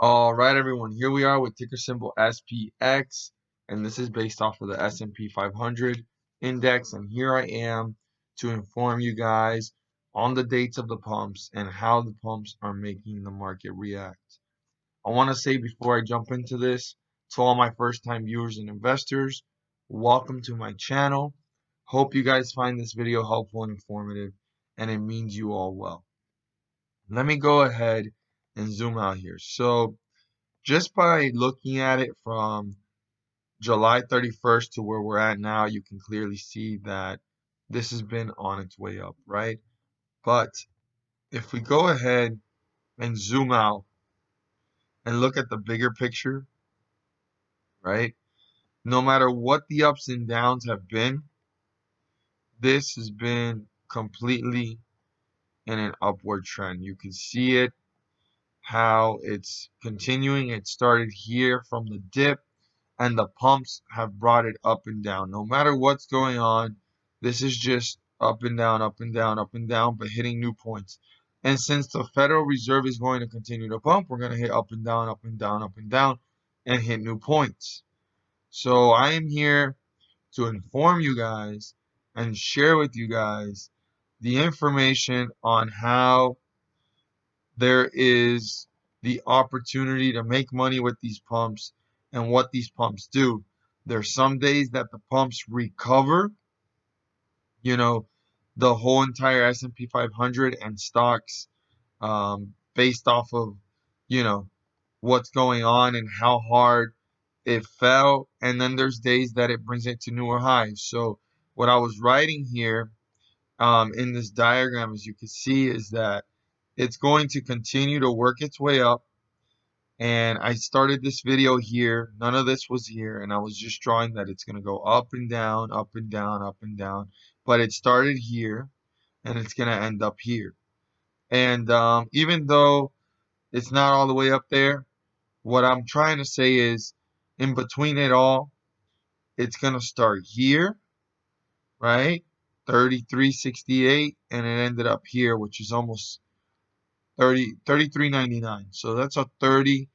All right, everyone. Here we are with ticker symbol SPX, and this is based off of the S&P 500 index. And here I am to inform you guys on the dates of the pumps and how the pumps are making the market react. I want to say before I jump into this, to all my first-time viewers and investors, welcome to my channel. Hope you guys find this video helpful and informative, and it means you all well. Let me go ahead and zoom out here. So just by looking at it from July 31st to where we're at now, you can clearly see that this has been on its way up, right? But if we go ahead and zoom out and look at the bigger picture, right? No matter what the ups and downs have been, this has been completely in an upward trend. You can see it, how it's continuing. It started here from the dip, and the pumps have brought it up and down. No matter what's going on, this is just up and down, up and down, up and down, but hitting new points. And since the Federal Reserve is going to continue to pump, we're going to hit up and down, up and down, up and down, and hit new points. So I am here to inform you guys and share with you guys the information on how there is the opportunity to make money with these pumps and what these pumps do. There's some days that the pumps recover, the whole entire S&P 500 and stocks based off of, what's going on and how hard it fell. And then there's days that it brings it to newer highs. So what I was writing here in this diagram, as you can see, is that it's going to continue to work its way up. And I started this video here. None of this was here. And I was just drawing that it's going to go up and down, up and down, up and down. But it started here and it's going to end up here. And even though it's not all the way up there, what I'm trying to say is in between it all, it's going to start here, right? 33.68, and it ended up here, which is almost 33.99. So that's a $30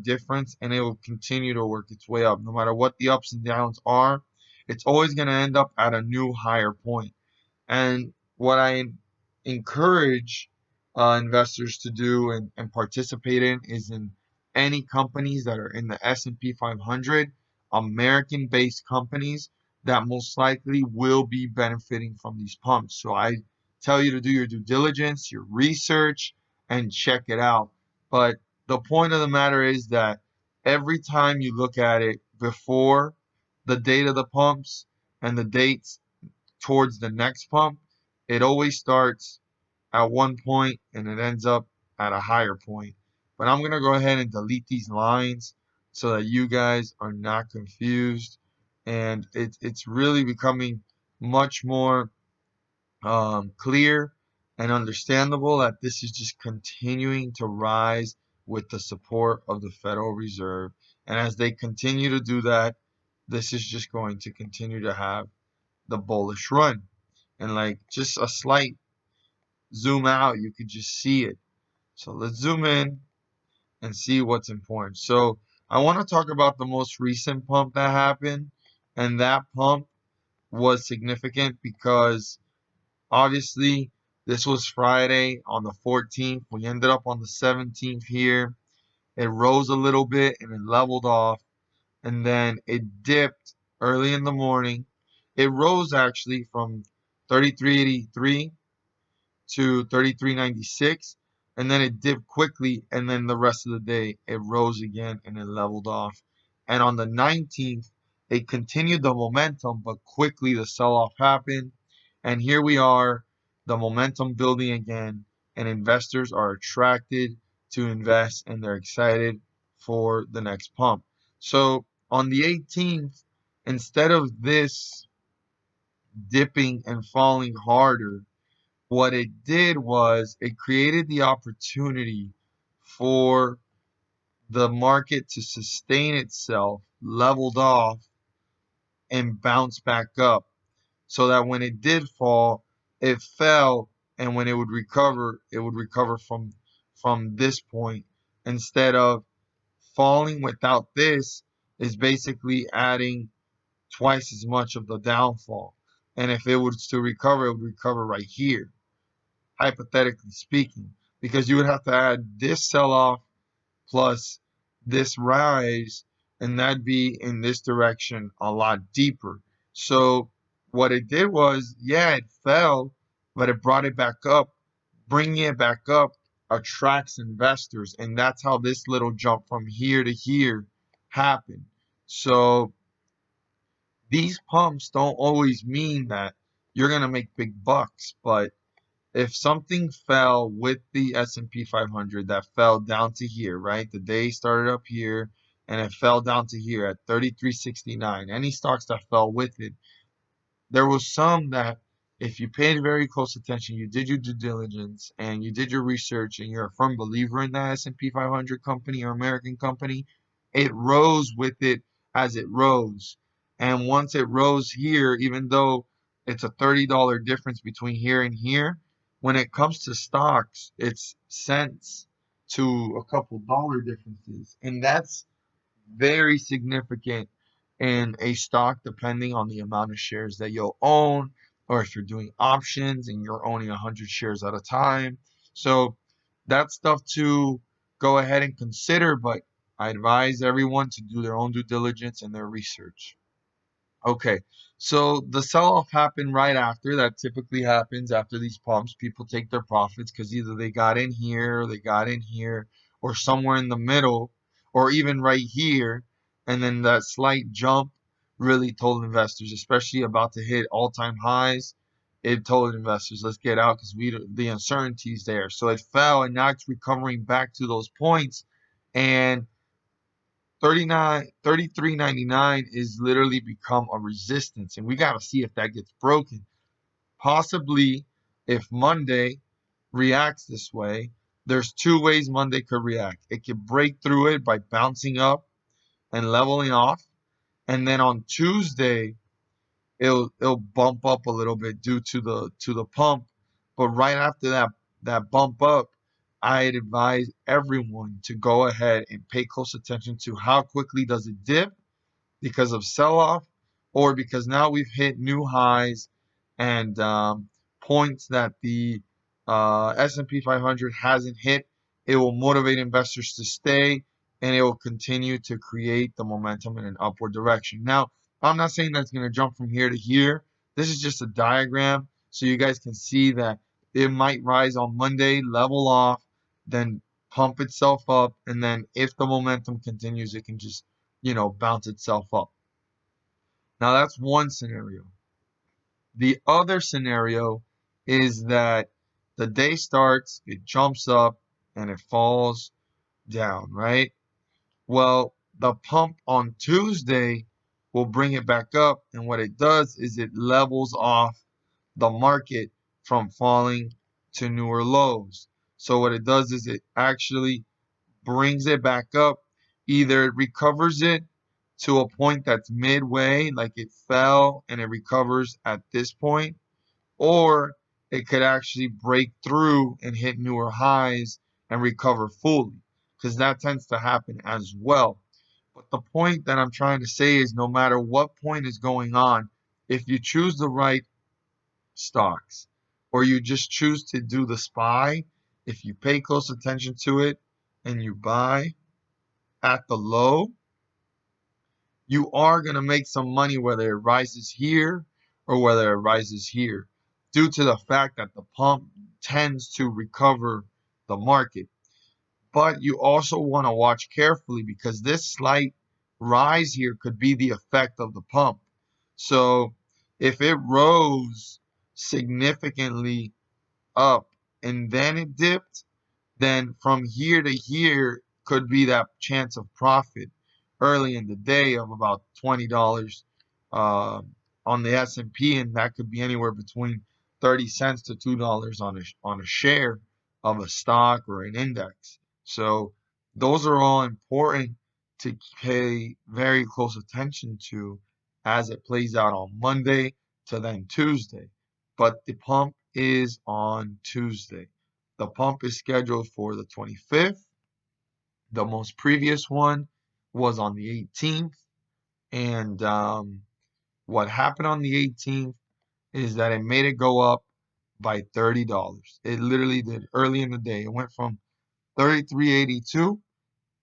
difference, and it will continue to work its way up. No matter what the ups and downs are, it's always going to end up at a new higher point. And what I encourage investors to do and participate in is in any companies that are in the S&P 500, American-based companies that most likely will be benefiting from these pumps. So I tell you to do your due diligence, your research, and check it out. But the point of the matter is that every time you look at it before the date of the pumps and the dates towards the next pump, it always starts at one point and it ends up at a higher point. But I'm going to go ahead and delete these lines so that you guys are not confused. And it's really becoming much more clear and understandable that this is just continuing to rise with the support of the Federal Reserve. And as they continue to do that, this is just going to continue to have the bullish run. And like just a slight zoom out, you could just see it. So let's zoom in and see what's important. So I want to talk about the most recent pump that happened. And that pump was significant because obviously this was Friday on the 14th. We ended up on the 17th here. It rose a little bit and it leveled off. And then it dipped early in the morning. It rose actually from 33.83 to 33.96, and then it dipped quickly, and then the rest of the day it rose again and it leveled off. And on the 19th, it continued the momentum, but quickly the sell-off happened. And here we are, the momentum building again, and investors are attracted to invest and they're excited for the next pump. So on the 18th, instead of this dipping and falling harder, what it did was it created the opportunity for the market to sustain itself, leveled off, and bounce back up. So that when it did fall, it fell, and when it would recover from this point instead of falling without this is basically adding twice as much of the downfall. And if it was to recover, it would recover right here, hypothetically speaking, because you would have to add this sell off plus this rise, and that'd be in this direction a lot deeper. So what it did was, yeah, it fell, but it brought it back up. Bringing it back up attracts investors, and that's how this little jump from here to here happened. So these pumps don't always mean that you're gonna make big bucks, but if something fell with the S&P 500 that fell down to here, right? The day started up here and it fell down to here at 33.69. Any stocks that fell with it, there was some that if you paid very close attention, you did your due diligence and you did your research and you're a firm believer in that S&P 500 company or American company, it rose with it as it rose. And once it rose here, even though it's a $30 difference between here and here, when it comes to stocks, it's cents to a couple dollar differences. And that's very significant in a stock depending on the amount of shares that you'll own, or if you're doing options and you're owning 100 shares at a time. So that's stuff to go ahead and consider, but I advise everyone to do their own due diligence and their research. Okay, so the sell-off happened right after. That typically happens after these pumps. People take their profits because either they got in here, or they got in here, or somewhere in the middle, or even right here. And then that slight jump really told investors, especially about to hit all-time highs, it told investors, let's get out because the uncertainty's there. So it fell, and now it's recovering back to those points. And 33.99 is literally become a resistance, and we got to see if that gets broken. Possibly, if Monday reacts this way, there's two ways Monday could react. It could break through it by bouncing up and leveling off, and then on Tuesday it'll bump up a little bit due to the pump. But right after that bump up, I'd advise everyone to go ahead and pay close attention to how quickly does it dip because of sell-off, or because now we've hit new highs and points that the S&P 500 hasn't hit. It will motivate investors to stay, and it will continue to create the momentum in an upward direction. Now, I'm not saying that's going to jump from here to here. This is just a diagram so you guys can see that it might rise on Monday, level off, then pump itself up, and then if the momentum continues, it can just bounce itself up. Now that's one scenario. The other scenario is that the day starts, it jumps up, and it falls down, right? Well, the pump on Tuesday will bring it back up, and what it does is it levels off the market from falling to newer lows. So what it does is it actually brings it back up. Either it recovers it to a point that's midway, like it fell and it recovers at this point, or it could actually break through and hit newer highs and recover fully, because that tends to happen as well. But the point that I'm trying to say is no matter what point is going on, if you choose the right stocks or you just choose to do the SPY, if you pay close attention to it and you buy at the low, you are going to make some money whether it rises here or whether it rises here, due to the fact that the pump tends to recover the market. But you also want to watch carefully because this slight rise here could be the effect of the pump. So if it rose significantly up and then it dipped, then from here to here could be that chance of profit early in the day of about $20 uh, on the S&P, and that could be anywhere between 30 cents to $2 on a share of a stock or an index. So those are all important to pay very close attention to as it plays out on Monday to then Tuesday. But the pump is on Tuesday. The pump is scheduled for the 25th, The most previous one was on the 18th. And what happened on the 18th is that it made it go up by $30. It literally did early in the day. It went from 33.82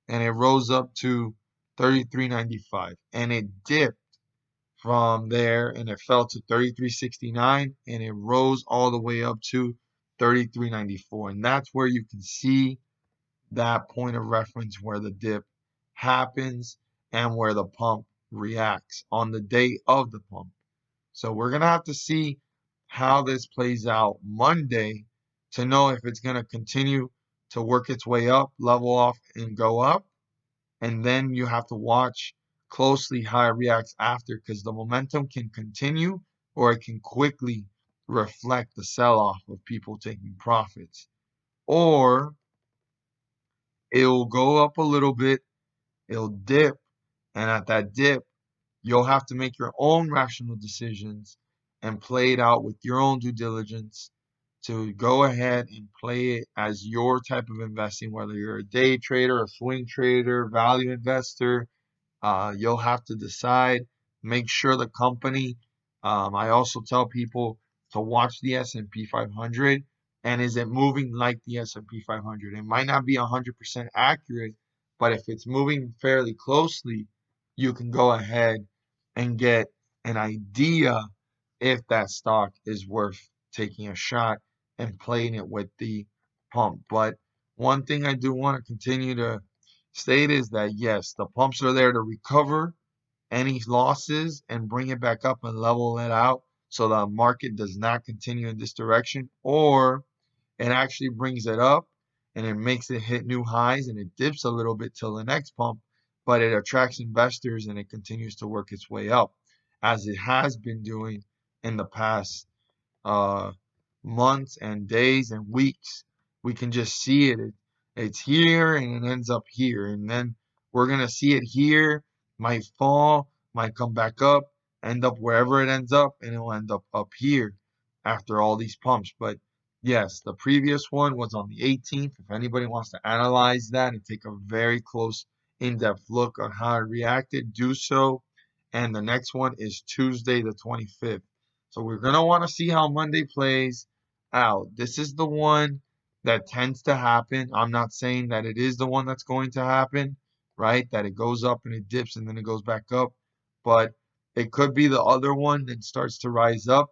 and it rose up to 33.95. And it dipped from there and it fell to 33.69 and it rose all the way up to 33.94. And that's where you can see that point of reference where the dip happens and where the pump reacts on the day of the pump. So we're going to have to see how this plays out Monday to know if it's going to continue to work its way up, level off, and go up. And then you have to watch closely how it reacts after, because the momentum can continue or it can quickly reflect the sell-off of people taking profits. Or it'll go up a little bit, it'll dip, and at that dip, you'll have to make your own rational decisions and play it out with your own due diligence to go ahead and play it as your type of investing, whether you're a day trader, a swing trader, value investor. You'll have to decide. Make sure the company. I also tell people to watch the S&P 500, and is it moving like the S&P 500? It might not be 100% accurate, but if it's moving fairly closely, you can go ahead and get an idea if that stock is worth taking a shot and playing it with the pump. But one thing I do want to continue to state is that yes, the pumps are there to recover any losses and bring it back up and level it out so the market does not continue in this direction, or it actually brings it up and it makes it hit new highs and it dips a little bit till the next pump, but it attracts investors and it continues to work its way up as it has been doing in the past uh, months and days and weeks. We can just see it. It's here and it ends up here. And then we're going to see it here, might fall, might come back up, end up wherever it ends up, and it will end up here after all these pumps. But yes, the previous one was on the 18th. If anybody wants to analyze that and take a very close, in-depth look on how it reacted, do so. And the next one is Tuesday, the 25th. So we're going to want to see how Monday plays out. This is the one that tends to happen. I'm not saying that it is the one that's going to happen, right? That it goes up and it dips and then it goes back up. But it could be the other one that starts to rise up.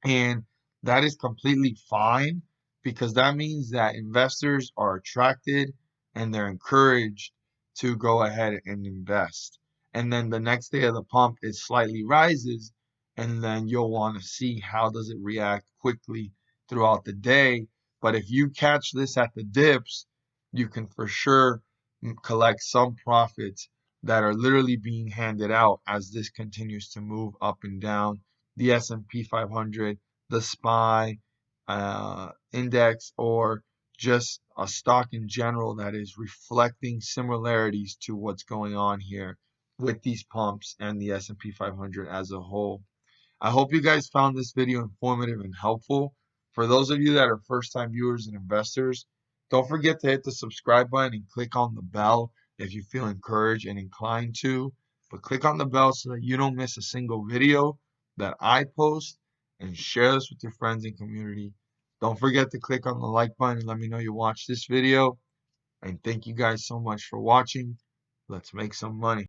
And that is completely fine because that means that investors are attracted and they're encouraged to go ahead and invest. And then the next day of the pump, it slightly rises, and then you'll want to see how does it react quickly throughout the day. But if you catch this at the dips, you can for sure collect some profits that are literally being handed out as this continues to move up and down the S&P 500, the SPY index, or just a stock in general that is reflecting similarities to what's going on here with these pumps and the S&P 500 as a whole. I hope you guys found this video informative and helpful. For those of you that are first-time viewers and investors, don't forget to hit the subscribe button and click on the bell if you feel encouraged and inclined to. But click on the bell so that you don't miss a single video that I post, and share this with your friends and community. Don't forget to click on the like button and let me know you watched this video. And thank you guys so much for watching. Let's make some money.